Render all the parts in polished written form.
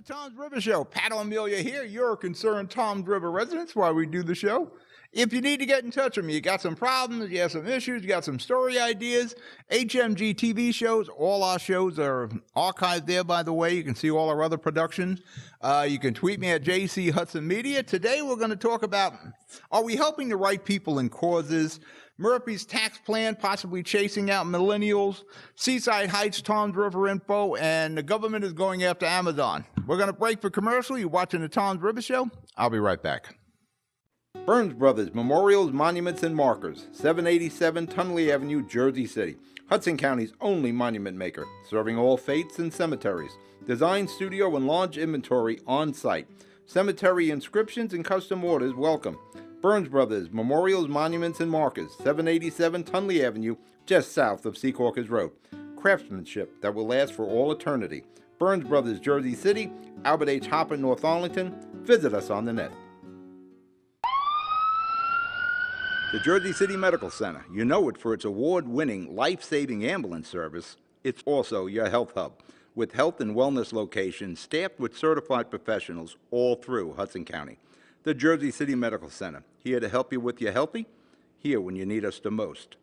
the Tom's River Show. Pat Amelia here, your concerned Tom's River residents while we do the show. If you need to get in touch with me, you got some problems, you have some issues, you got some story ideas, HMG TV shows, all our shows are archived there, by the way. You can see all our other productions. You can tweet me at JC Hudson Media. Today we're going to talk about, are we helping the right people and causes? Murphy's tax plan possibly chasing out millennials, Seaside Heights, Tom's River info, and the government is going after Amazon. We're going to break for commercial. You're watching the Tom's River Show. I'll be right back. Burns Brothers Memorials, Monuments, and Markers, 787 Tunley Avenue, Jersey City. Hudson County's only monument maker, serving all faiths and cemeteries. Design, studio, and large inventory on site. Cemetery inscriptions and custom orders welcome. Burns Brothers Memorials, Monuments, and Markers, 787 Tunley Avenue, just south of Secaucus Road. Craftsmanship that will last for all eternity. Burns Brothers, Jersey City, Albert H. Hopper, North Arlington. Visit us on the net. The Jersey City Medical Center, you know it for its award-winning, life-saving ambulance service. It's also your health hub, with health and wellness locations staffed with certified professionals all through Hudson County. The Jersey City Medical Center, here to help you with your healthy, here when you need us the most.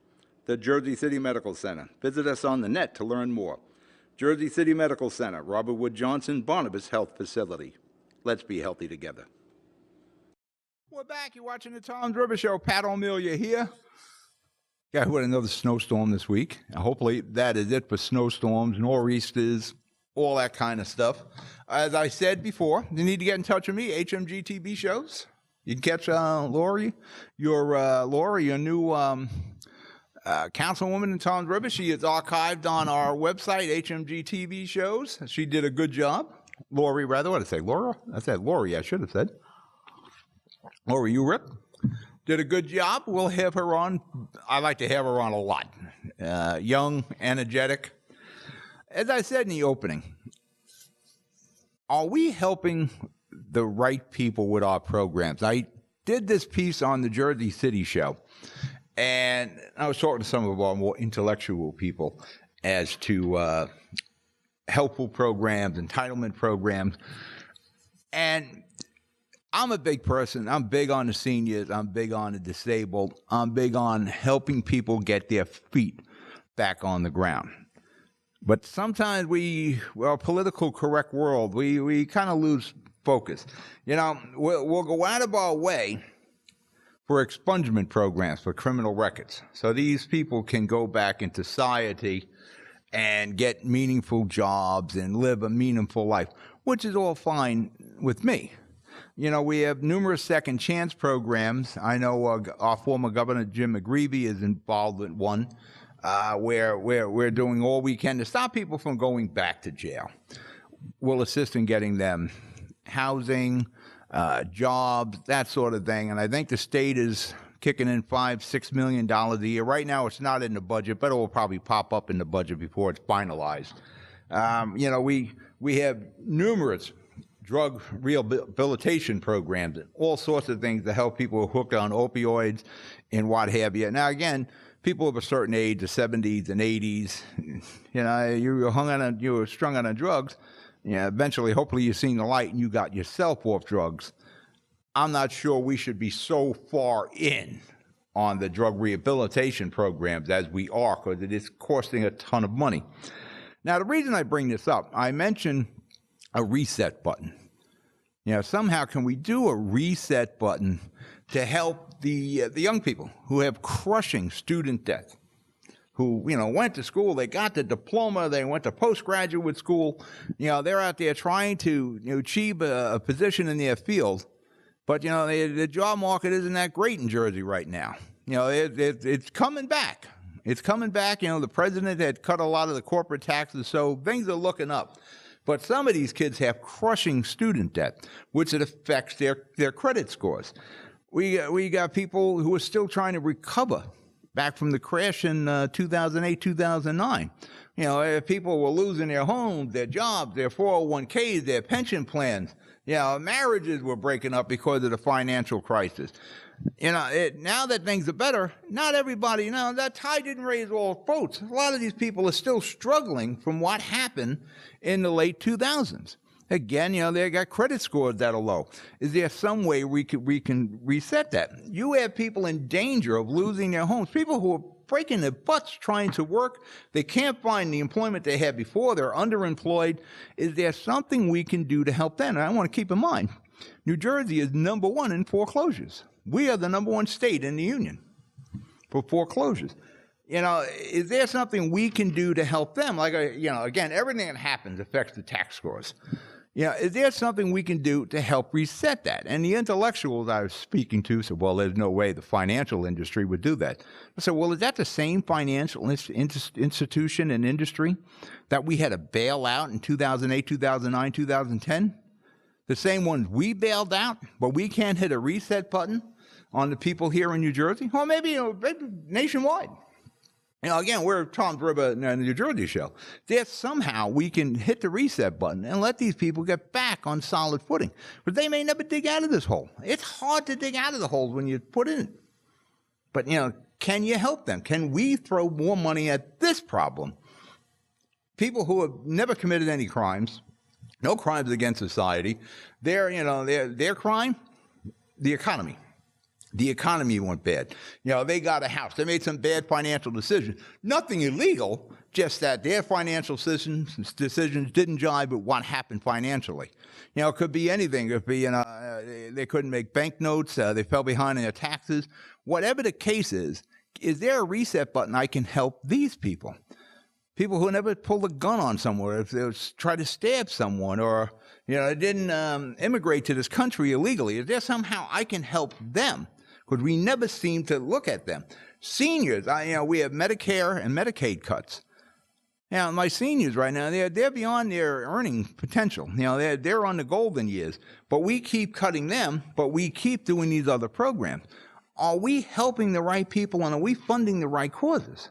The Jersey City Medical Center. Visit us on the net to learn more. Jersey City Medical Center, Robert Wood Johnson, Barnabas Health Facility. Let's be healthy together. We're back. You're watching the Tom's River Show. Pat Amelia here. Yeah, we had another snowstorm this week. Hopefully that is it for snowstorms, nor'easters, all that kind of stuff. As I said before, you need to get in touch with me, HMG TV shows. You can catch Lori, your new councilwoman in Tom's River. She is archived on our website, HMG TV shows. She did a good job. Lori, rather, what did I say? Laura? I said Lori, I should have said. Lori Urip did a good job. We'll have her on. I like to have her on a lot. Young, energetic. As I said in the opening, are we helping the right people with our programs? I did this piece on the Jersey City show, and I was talking to some of our more intellectual people as to helpful programs, entitlement programs, and I'm a big person. I'm big on the seniors. I'm big on the disabled. I'm big on helping people get their feet back on the ground. But sometimes a political correct world, we kind of lose focus. You know, we'll go out of our way for expungement programs for criminal records. So these people can go back into society and get meaningful jobs and live a meaningful life, which is all fine with me. You know, we have numerous second chance programs. I know our former governor, Jim McGreevey, is involved in one where we're doing all we can to stop people from going back to jail. We'll assist in getting them housing, jobs, that sort of thing. And I think the state is kicking in $5-6 million a year. Right now, it's not in the budget, but it will probably pop up in the budget before it's finalized. You know, we have numerous drug rehabilitation programs and all sorts of things to help people hooked on opioids and what have you. Now, again, people of a certain age, the 70s and 80s, you know, you were strung on drugs. You know, eventually, hopefully, you've seen the light and you got yourself off drugs. I'm not sure we should be so far in on the drug rehabilitation programs as we are, because it is costing a ton of money. Now, the reason I bring this up, I mentioned a reset button. You know, somehow can we do a reset button to help the young people who have crushing student debt, who, you know, went to school, they got the diploma, they went to postgraduate school, you know, they're out there trying to, you know, achieve a position in their field, but, you know, the job market isn't that great in Jersey right now. You know, it's coming back. It's coming back. You know, the president had cut a lot of the corporate taxes, so things are looking up. But some of these kids have crushing student debt, which it affects their credit scores. We got people who are still trying to recover back from the crash in 2008, 2009. You know, people were losing their homes, their jobs, their 401ks, their pension plans. You know, marriages were breaking up because of the financial crisis. You know, now that things are better, not everybody, you know, that tide didn't raise all boats. A lot of these people are still struggling from what happened in the late 2000s. Again, they got credit scores that are low. Is there some way we can reset that? You have people in danger of losing their homes, people who are breaking their butts trying to work. They can't find the employment they had before. They're underemployed. Is there something we can do to help them? And I want to keep in mind, New Jersey is #1 in foreclosures. We are the #1 state in the union for foreclosures. Is there something we can do to help them? Like, again, everything that happens affects the tax scores. Is there something we can do to help reset that? And the intellectuals I was speaking to said, well, there's no way the financial industry would do that. I said, well, is that the same financial institution and industry that we had to bail out in 2008, 2009, 2010? The same ones we bailed out, but we can't hit a reset button on the people here in New Jersey? Or maybe nationwide. Again, we're Tom's River and the New Jersey show. That somehow we can hit the reset button and let these people get back on solid footing. But they may never dig out of this hole. It's hard to dig out of the hole when you put in it. But, can you help them? Can we throw more money at this problem? People who have never committed any crimes, no crimes against society, their crime, the economy. The economy went bad. They got a house. They made some bad financial decisions. Nothing illegal, just that their financial decisions didn't jive with what happened financially. It could be anything. It could be, they couldn't make banknotes. They fell behind in their taxes. Whatever the case is there a reset button I can help these people? People who never pulled a gun on someone, if they try to stab someone, or didn't immigrate to this country illegally. Is there somehow I can help them? Because we never seem to look at them. Seniors, we have Medicare and Medicaid cuts. My seniors right now, they're beyond their earning potential. They're on the golden years. But we keep cutting them, but we keep doing these other programs. Are we helping the right people, and are we funding the right causes?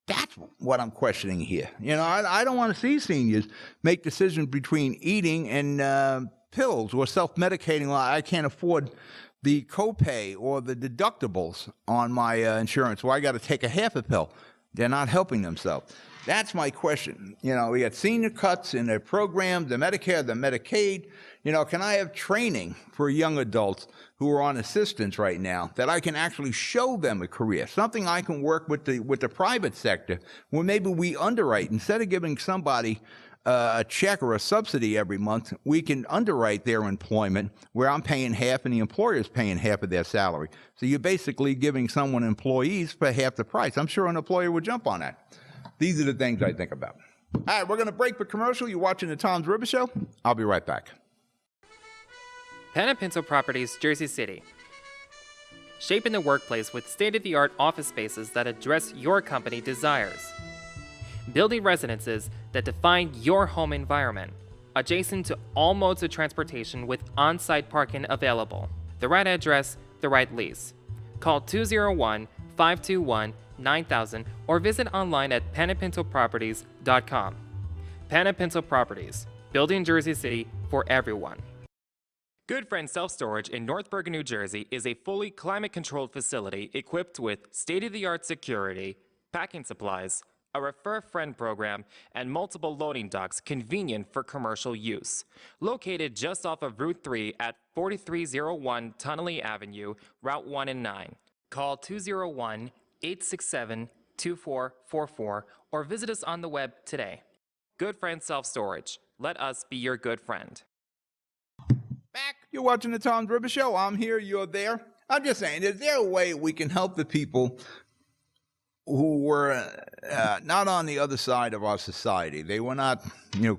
That's what I'm questioning here. I don't want to see seniors make decisions between eating and pills or self-medicating. I can't afford the copay or the deductibles on my insurance, or I got to take a half a pill. They're not helping themselves. That's my question. We got senior cuts in their programs, the Medicare, the Medicaid. Can I have training for young adults who are on assistance right now that I can actually show them a career, something I can work with the private sector, where maybe we underwrite instead of giving somebody a check or a subsidy every month. We can underwrite their employment where I'm paying half and the employer is paying half of their salary. So you're basically giving someone employees for half the price. I'm sure an employer would jump on that. These are the things I think about. All right, we're going to break for commercial. You're watching the Tom's River Show. I'll be right back. Pana Pinto Properties, Jersey City. Shaping the workplace with state-of-the-art office spaces that address your company desires. Building residences that define your home environment, adjacent to all modes of transportation with on-site parking available. The right address, the right lease. Call 201-521-9000 or visit online at panapintoproperties.com. Pana Pinto Properties, building Jersey City for everyone. Good Friend Self-Storage in North Bergen, New Jersey is a fully climate-controlled facility equipped with state-of-the-art security, packing supplies, a Refer Friend program, and multiple loading docks convenient for commercial use. Located just off of Route 3 at 4301 Tunnelly Avenue, Route 1 and 9. Call 201-867-2444 or visit us on the web today. Good Friend Self-Storage. Let us be your good friend. Back. You're watching the Tom's River Show. I'm here. You're there. I'm just saying, is there a way we can help the people who were not on the other side of our society? They were not,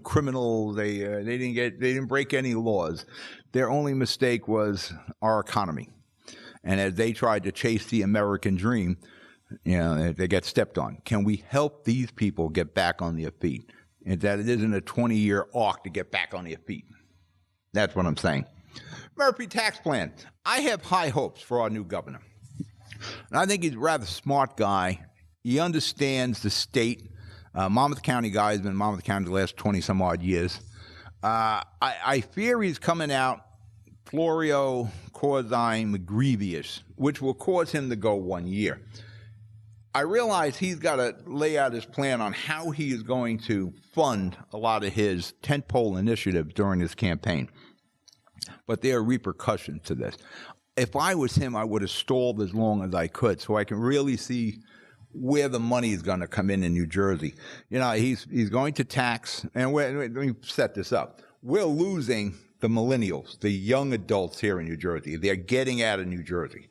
criminals. They didn't break any laws. Their only mistake was our economy. And as they tried to chase the American dream, they get stepped on. Can we help these people get back on their feet? And that it isn't a 20-year arc to get back on their feet. That's what I'm saying. Murphy Tax Plan. I have high hopes for our new governor. And I think he's a rather smart guy. He understands the state. Monmouth County guy has been in Monmouth County the last 20-some-odd years. I fear he's coming out Florio, Corzine, McGreevy-ish, which will cause him to go 1 year. I realize he's got to lay out his plan on how he is going to fund a lot of his tentpole initiatives during his campaign. But there are repercussions to this. If I was him, I would have stalled as long as I could so I can really see where the money is going to come in New Jersey. You know, he's going to tax, and let me set this up. We're losing the millennials, the young adults here in New Jersey. They're getting out of New Jersey.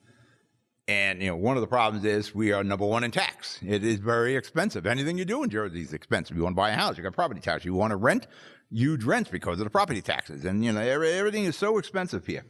And, you know, one of the problems is we are number one in tax. It is very expensive. Anything you do in Jersey is expensive. You want to buy a house, you got property tax. You want to rent, huge rents because of the property taxes. And, you know, everything is so expensive here.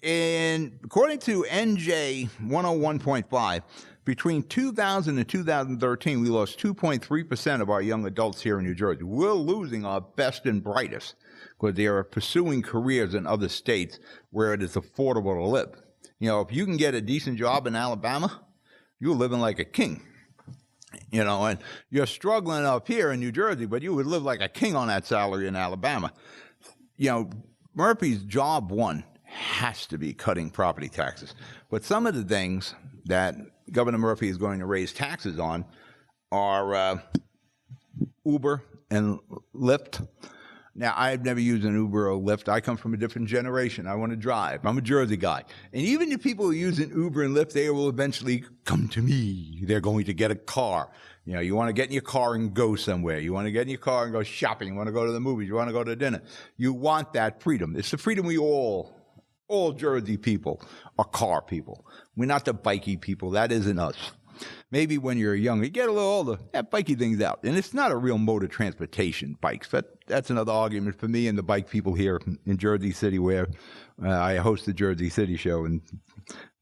And according to NJ 101.5, between 2000 and 2013, we lost 2.3% of our young adults here in New Jersey. We're losing our best and brightest because they are pursuing careers in other states where it is affordable to live. You know, if you can get a decent job in Alabama, you're living like a king. You know, and you're struggling up here in New Jersey, but you would live like a king on that salary in Alabama. You know, Murphy's job one has to be cutting property taxes. But some of the things that Governor Murphy is going to raise taxes on are Uber and Lyft. Now, I've never used an Uber or Lyft. I come from a different generation. I want to drive. I'm a Jersey guy. And even the people who use an Uber and Lyft, they will eventually come to me. They're going to get a car. You know, you want to get in your car and go somewhere. You want to get in your car and go shopping. You want to go to the movies. You want to go to dinner. You want that freedom. It's the freedom we all Jersey people are car people. We're not the bikey people. That isn't us. Maybe when you're younger, you get a little older, that bikey thing's out. And it's not a real mode of transportation, bikes. But that's another argument for me and the bike people here in Jersey City, where I host the Jersey City show. And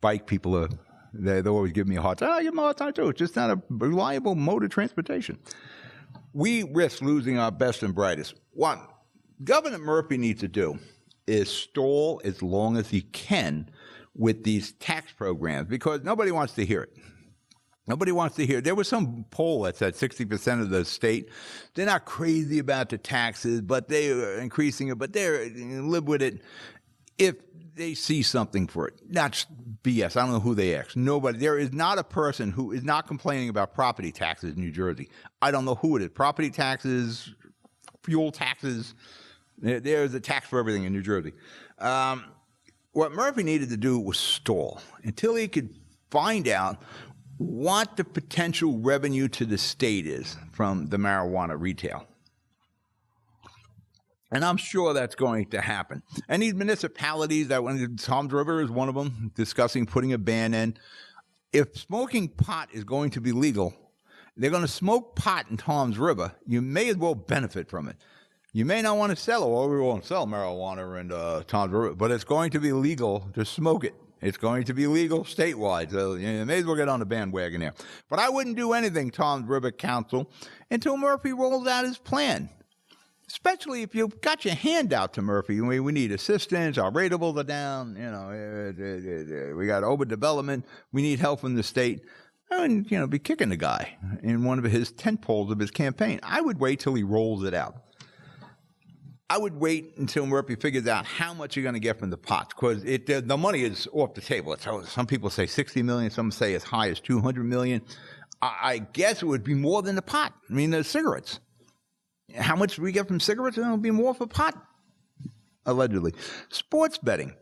bike people, they always give me a hard time. I give them a hard time too. It's just not a reliable mode of transportation. We risk losing our best and brightest. What Governor Murphy needs to do is stall as long as he can with these tax programs, because nobody wants to hear it. Nobody wants to hear. There was some poll that said 60% of the state, they're not crazy about the taxes, but they are increasing it, but they live with it if they see something for it. That's BS. I don't know who they ask. Nobody. There is not a person who is not complaining about property taxes in New Jersey. I don't know who it is. Property taxes, fuel taxes. There's a tax for everything in New Jersey. What Murphy needed to do was stall until he could find out what the potential revenue to the state is from the marijuana retail. And I'm sure that's going to happen. And these municipalities, Toms River is one of them, discussing putting a ban in. If smoking pot is going to be legal, they're going to smoke pot in Toms River, you may as well benefit from it. You may not want to sell it, or we won't sell marijuana in Toms River, but it's going to be legal to smoke it. It's going to be legal statewide, so you may as well get on the bandwagon here. But I wouldn't do anything, Toms River Council, until Murphy rolls out his plan. Especially if you've got your hand out to Murphy. We need assistance, our ratables are down, you know, we got overdevelopment, we need help from the state. I wouldn't, you know, be kicking the guy in one of his tent poles of his campaign. I would wait till he rolls it out. I would wait until Murphy figures out how much you're going to get from the pots, because the money is off the table. Some people say $60 million, some say as high as $200 million. I guess it would be more than the pot. I mean, the cigarettes. How much do we get from cigarettes? It'll be more for pot, allegedly. Sports betting.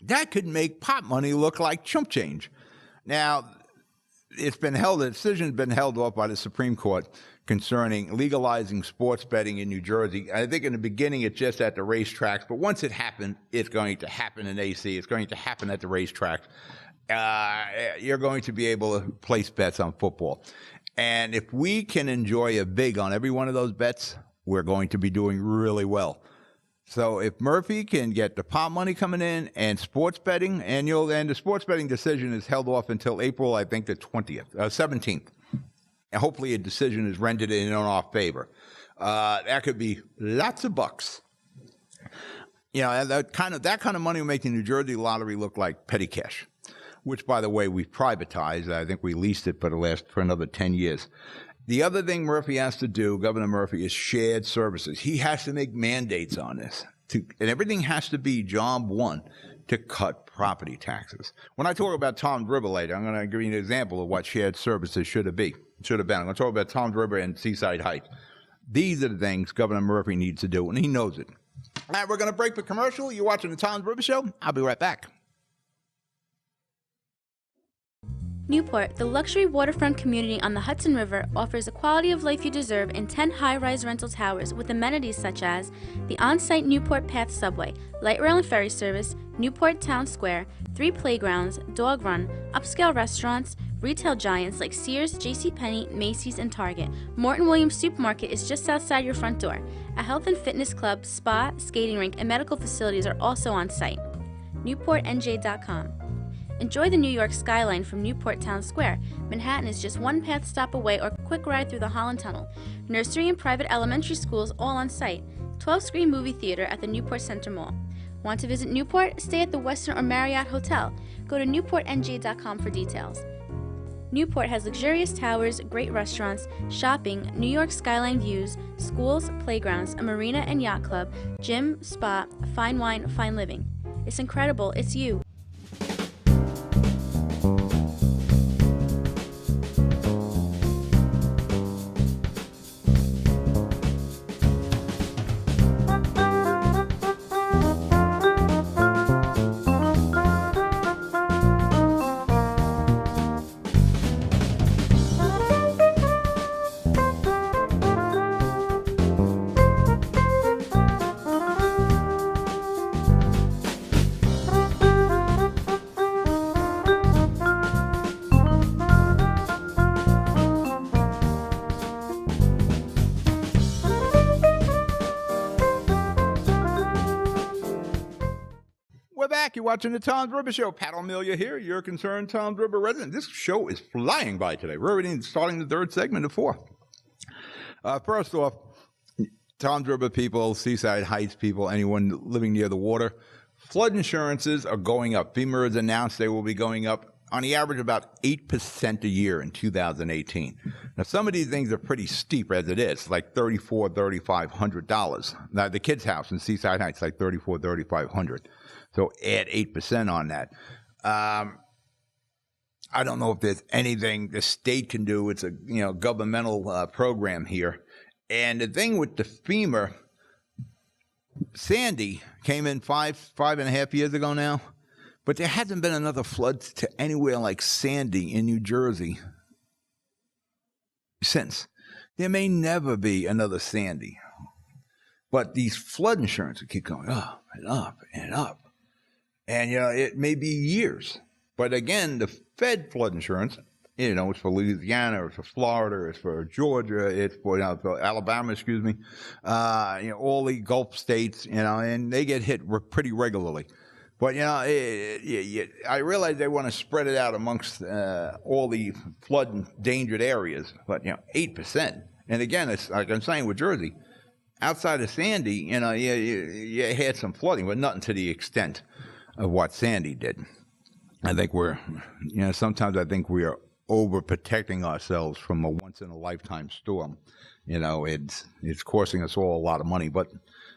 That could make pot money look like chump change. Now, the decision's been held off by the Supreme Court concerning legalizing sports betting in New Jersey. I think in the beginning it's just at the racetracks, but once it happened, it's going to happen in AC. It's going to happen at the racetracks. You're going to be able to place bets on football. And if we can enjoy a vig on every one of those bets, we're going to be doing really well. So if Murphy can get the pot money coming in and sports betting, and the sports betting decision is held off until April, I think the 17th. And hopefully a decision is rendered in our favor. That could be lots of bucks. You know, that kind of money will make the New Jersey lottery look like petty cash, which, by the way, we've privatized. I think we leased it for another 10 years. The other thing Murphy has to do, Governor Murphy, is shared services. He has to make mandates on this. And everything has to be job one. to cut property taxes. When I talk about Tom's River later, I'm going to give you an example of what shared services should have been. I'm going to talk about Tom's River and Seaside Heights. These are the things Governor Murphy needs to do, and he knows it. All right, we're going to break for commercial. You're watching the Tom's River Show. I'll be right back. Newport, the luxury waterfront community on the Hudson River, offers the quality of life you deserve in 10 high-rise rental towers with amenities such as the on-site Newport Path subway, light rail and ferry service, Newport Town Square, 3 playgrounds, dog run, upscale restaurants, retail giants like Sears, JCPenney, Macy's, and Target. Morton Williams Supermarket is just outside your front door. A health and fitness club, spa, skating rink, and medical facilities are also on site. NewportNJ.com. Enjoy the New York skyline from Newport Town Square. Manhattan is just one path stop away or quick ride through the Holland Tunnel. Nursery and private elementary schools all on site. 12-screen movie theater at the Newport Center Mall. Want to visit Newport? Stay at the Westin or Marriott Hotel. Go to NewportNJ.com for details. Newport has luxurious towers, great restaurants, shopping, New York skyline views, schools, playgrounds, a marina and yacht club, gym, spa, fine wine, fine living. It's incredible. It's you. You're watching the Tom's River Show. Pat O'Melia here, your concerned Tom's River resident. This show is flying by today. We're already starting the third segment of 4. First off, Tom's River people, Seaside Heights people, anyone living near the water, flood insurances are going up. FEMA has announced they will be going up on the average about 8% a year in 2018. Now, some of these things are pretty steep as it is, like $3,400, $3,500. Now, the kids' house in Seaside Heights, like $3,400, $3,500. So add 8% on that. I don't know if there's anything the state can do. It's a governmental program here. And the thing with the FEMA, Sandy came in five and a half years ago now, but there hasn't been another flood to anywhere like Sandy in New Jersey since. There may never be another Sandy. But these flood insurances keep going up and up and up. And, it may be years. But again, the Fed flood insurance, it's for Louisiana, it's for Florida, it's for Georgia, it's for, for Alabama, all the Gulf states, and they get hit pretty regularly. But, I realize they want to spread it out amongst all the flood-endangered areas. But, 8%. And again, it's like I'm saying with Jersey, outside of Sandy, you had some flooding, but nothing to the extent of what Sandy did. I think sometimes I think we are overprotecting ourselves from a once-in-a-lifetime storm. It's costing us all a lot of money, but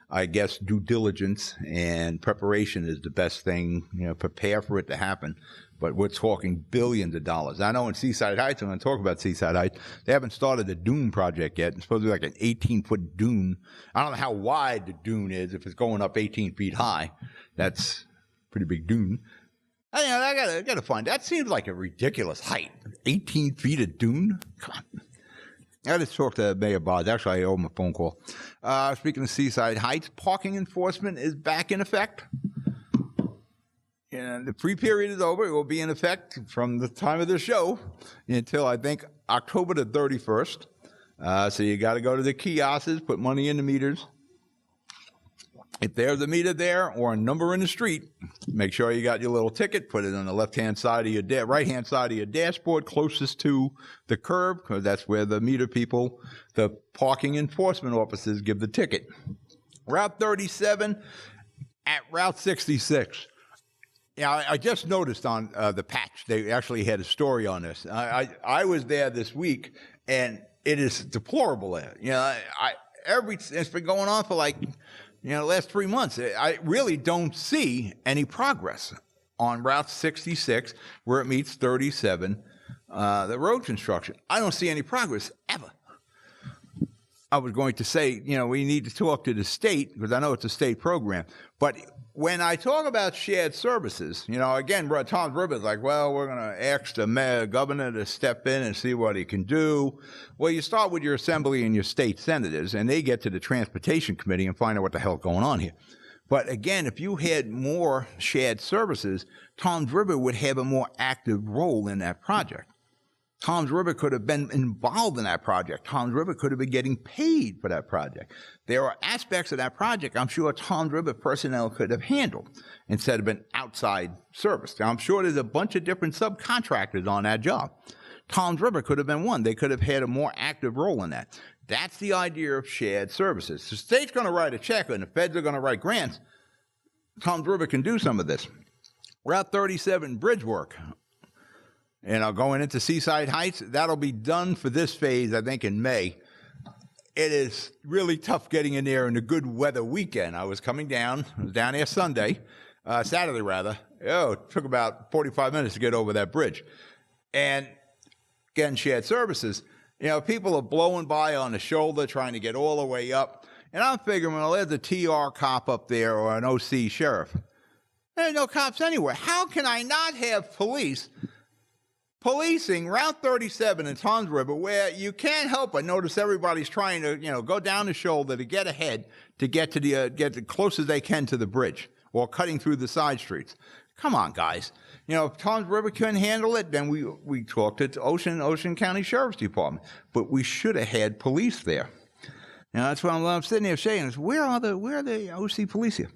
I guess due diligence and preparation is the best thing, prepare for it to happen. But we're talking billions of dollars. I know in Seaside Heights, I'm going to talk about Seaside Heights, they haven't started the dune project yet. It's supposed to be like an 18-foot dune. I don't know how wide the dune is if it's going up 18 feet high. That's pretty big dune. I gotta find that. Seems like a ridiculous height. 18 feet of dune? Come on. I just talked to Mayor Bars. Actually, I owe him a phone call. Speaking of Seaside Heights, parking enforcement is back in effect. And the free period is over. It will be in effect from the time of the show until, I think, October the 31st. So you got to go to the kiosks, put money in the meters. If there's a meter there or a number in the street, make sure you got your little ticket, put it on the left-hand side of your right-hand side of your dashboard closest to the curb, because that's where the meter people, the parking enforcement officers, give the ticket. Route 37 at Route 66. Yeah, I just noticed on the patch, they actually had a story on this. I was there this week, and it is deplorable there. It's been going on for the last 3 months, I really don't see any progress on Route 66 where it meets 37, the road construction. I don't see any progress ever. I was going to say, we need to talk to the state because I know it's a state program. But when I talk about shared services, again, Tom's River's like, well, we're going to ask the governor to step in and see what he can do. Well, you start with your assembly and your state senators, and they get to the transportation committee and find out what the hell's going on here. But again, if you had more shared services, Tom's River would have a more active role in that project. Tom's River could have been involved in that project. Tom's River could have been getting paid for that project. There are aspects of that project I'm sure Tom's River personnel could have handled instead of an outside service. Now, I'm sure there's a bunch of different subcontractors on that job. Tom's River could have been one. They could have had a more active role in that. That's the idea of shared services. The state's going to write a check and the feds are going to write grants. Tom's River can do some of this. Route 37 bridge work. Going into Seaside Heights, that'll be done for this phase, I think, in May. It is really tough getting in there in a good weather weekend. I was coming down, I was down there Saturday rather. It took about 45 minutes to get over that bridge. And again, shared services, people are blowing by on the shoulder trying to get all the way up. And I'm figuring, well, there's a TR cop up there or an OC sheriff. There's no cops anywhere. How can I not have policing Route 37 in Tom's River, where you can't help but notice everybody's trying to, go down the shoulder to get ahead, to get to get as close as they can to the bridge, or cutting through the side streets. Come on, guys. If Tom's River couldn't handle it, then we talked to Ocean County Sheriff's Department. But we should have had police there. That's what I'm sitting there saying is, where are the OC police here?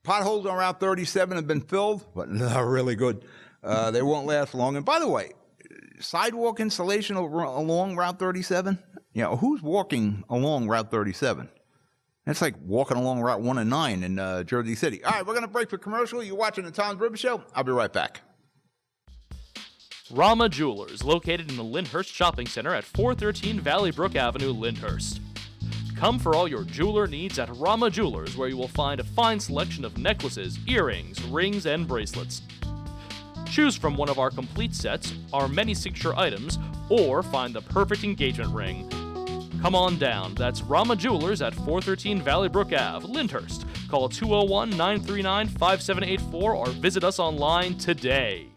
Potholes on Route 37 have been filled, but not really good. They won't last long. And by the way, sidewalk installation along Route 37, who's walking along Route 37? That's like walking along Route 1 and 9 in Jersey City. All right, we're going to break for commercial. You're watching the Tom's River Show. I'll be right back. Rama Jewelers, located in the Lyndhurst Shopping Center at 413 Valley Brook Avenue, Lyndhurst. Come for all your jeweler needs at Rama Jewelers, where you will find a fine selection of necklaces, earrings, rings, and bracelets. Choose from one of our complete sets, our many signature items, or find the perfect engagement ring. Come on down. That's Rama Jewelers at 413 Valley Brook Ave, Lyndhurst. Call 201-939-5784 or visit us online today.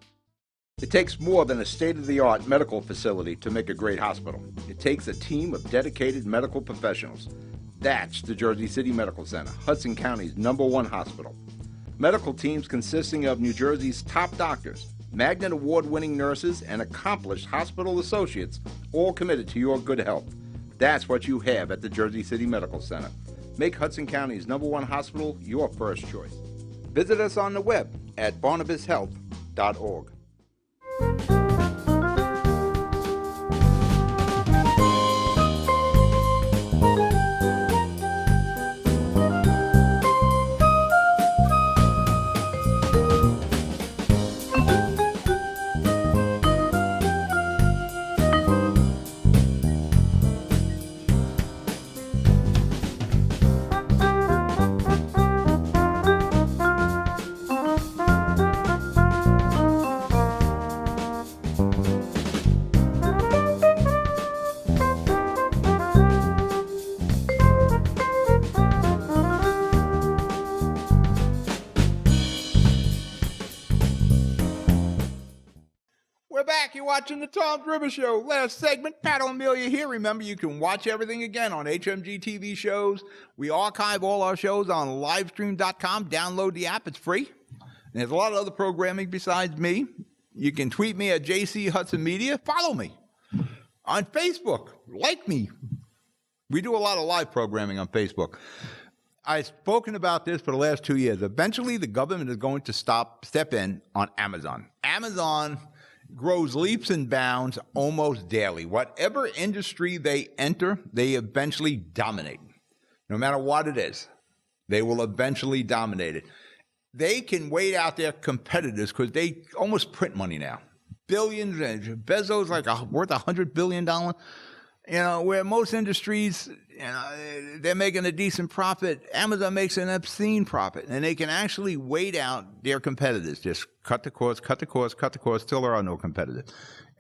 It takes more than a state-of-the-art medical facility to make a great hospital. It takes a team of dedicated medical professionals. That's the Jersey City Medical Center, Hudson County's #1 hospital. Medical teams consisting of New Jersey's top doctors, Magnet Award-winning nurses, and accomplished hospital associates, all committed to your good health. That's what you have at the Jersey City Medical Center. Make Hudson County's #1 hospital your first choice. Visit us on the web at barnabashealth.org. You're watching the Tom's River Show. Last segment, Pat O'Melia here. Remember, you can watch everything again on HMG TV shows. We archive all our shows on livestream.com. Download the app. It's free. And there's a lot of other programming besides me. You can tweet me at JC Hudson Media. Follow me on Facebook. Like me. We do a lot of live programming on Facebook. I've spoken about this for the last 2 years. Eventually, the government is going to step in on Amazon. Amazon grows leaps and bounds almost daily. Whatever industry they enter, they eventually dominate. No matter what it is, they will eventually dominate it. They can wait out their competitors because they almost print money now. Billions, Bezos worth $100 billion. where most industries, they're making a decent profit, Amazon makes an obscene profit, and they can actually wait out their competitors. Just cut the cost, till there are no competitors.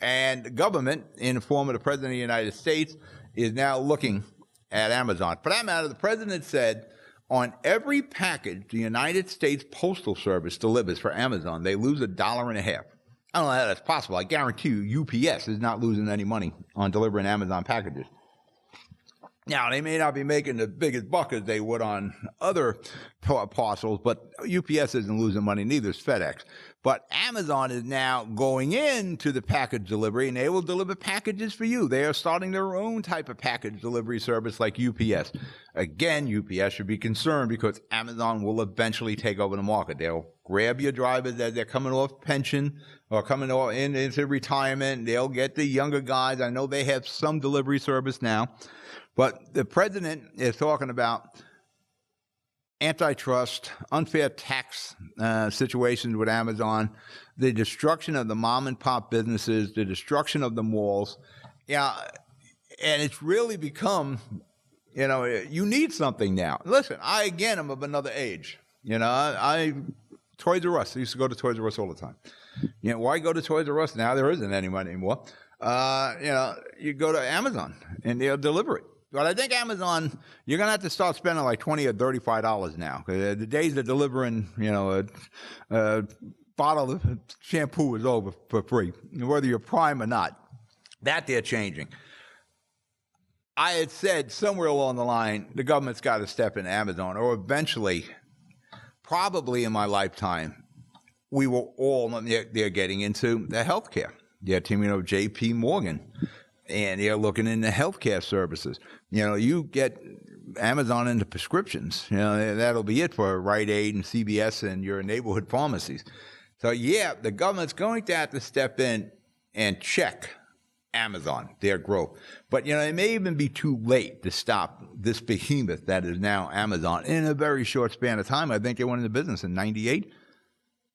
And the government, in the form of the President of the United States, is now looking at Amazon. For that matter, the President said on every package the United States Postal Service delivers for Amazon, they lose $1.50. I don't know how that's possible. I guarantee you UPS is not losing any money on delivering Amazon packages. Now, they may not be making the biggest buck as they would on other parcels, but UPS isn't losing money, neither is FedEx. But Amazon is now going into the package delivery, and they will deliver packages for you. They are starting their own type of package delivery service like UPS. Again, UPS should be concerned because Amazon will eventually take over the market. They'll grab your drivers as they're coming off pension or coming into retirement. They'll get the younger guys. I know they have some delivery service now. But the president is talking about antitrust, unfair tax situations with Amazon, the destruction of the mom and pop businesses, the destruction of the malls. Yeah, and it's really become, you need something now. Listen, I am of another age. Toys R Us. I used to go to Toys R Us all the time. Why go to Toys R Us now? There isn't anyone anymore. You go to Amazon and they'll deliver it. But I think Amazon, you're going to have to start spending like $20 or $35 now. The days of delivering, a bottle of shampoo is over for free, whether you're Prime or not. That they're changing. I had said somewhere along the line, the government's got to step in Amazon, or eventually, probably in my lifetime, we will all, they're getting into the healthcare. They're teaming up with J.P. Morgan. And they're looking into healthcare services. You get Amazon into prescriptions. That'll be it for Rite Aid and CVS and your neighborhood pharmacies. So, the government's going to have to step in and check Amazon, their growth. But, it may even be too late to stop this behemoth that is now Amazon in a very short span of time. I think they went into business in 98.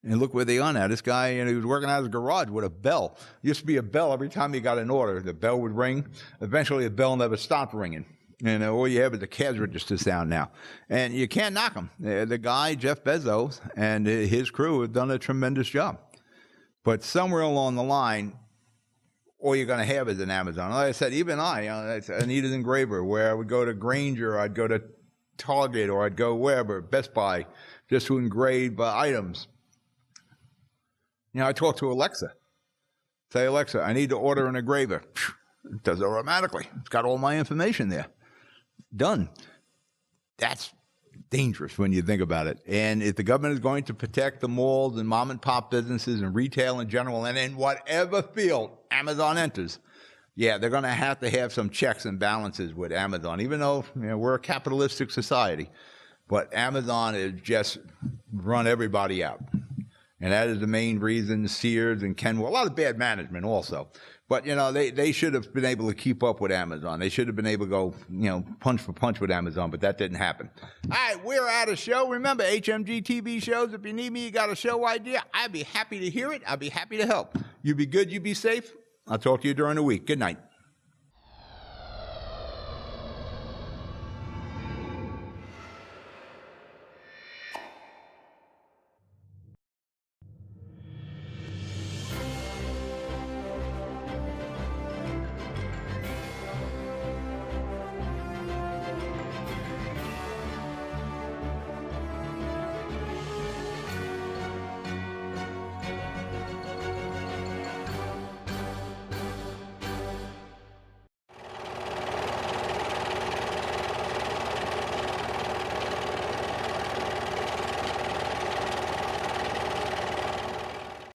And look where they are now. This guy, he was working out of his garage with a bell. Used to be a bell every time he got an order. The bell would ring. Eventually, the bell never stopped ringing. And all you have is the cash register sound now. And you can't knock him. The guy, Jeff Bezos, and his crew have done a tremendous job. But somewhere along the line, all you're going to have is an Amazon. Like I said, even I need an engraver, where I would go to Grainger, I'd go to Target, or I'd go wherever, Best Buy, just to engrave items. I talk to Alexa. Say, Alexa, I need to order an engraver. It does it automatically. It's got all my information there. Done. That's dangerous when you think about it. And if the government is going to protect the malls and mom and pop businesses and retail in general, and in whatever field Amazon enters, they're going to have some checks and balances with Amazon, even though we're a capitalistic society. But Amazon is just run everybody out. And that is the main reason Sears and Kenwood, a lot of bad management also. But, they should have been able to keep up with Amazon. They should have been able to go, punch for punch with Amazon, but that didn't happen. All right, we're out of show. Remember, HMG TV shows. If you need me, you got a show idea, I'd be happy to hear it. I'd be happy to help. You be good, you be safe. I'll talk to you during the week. Good night.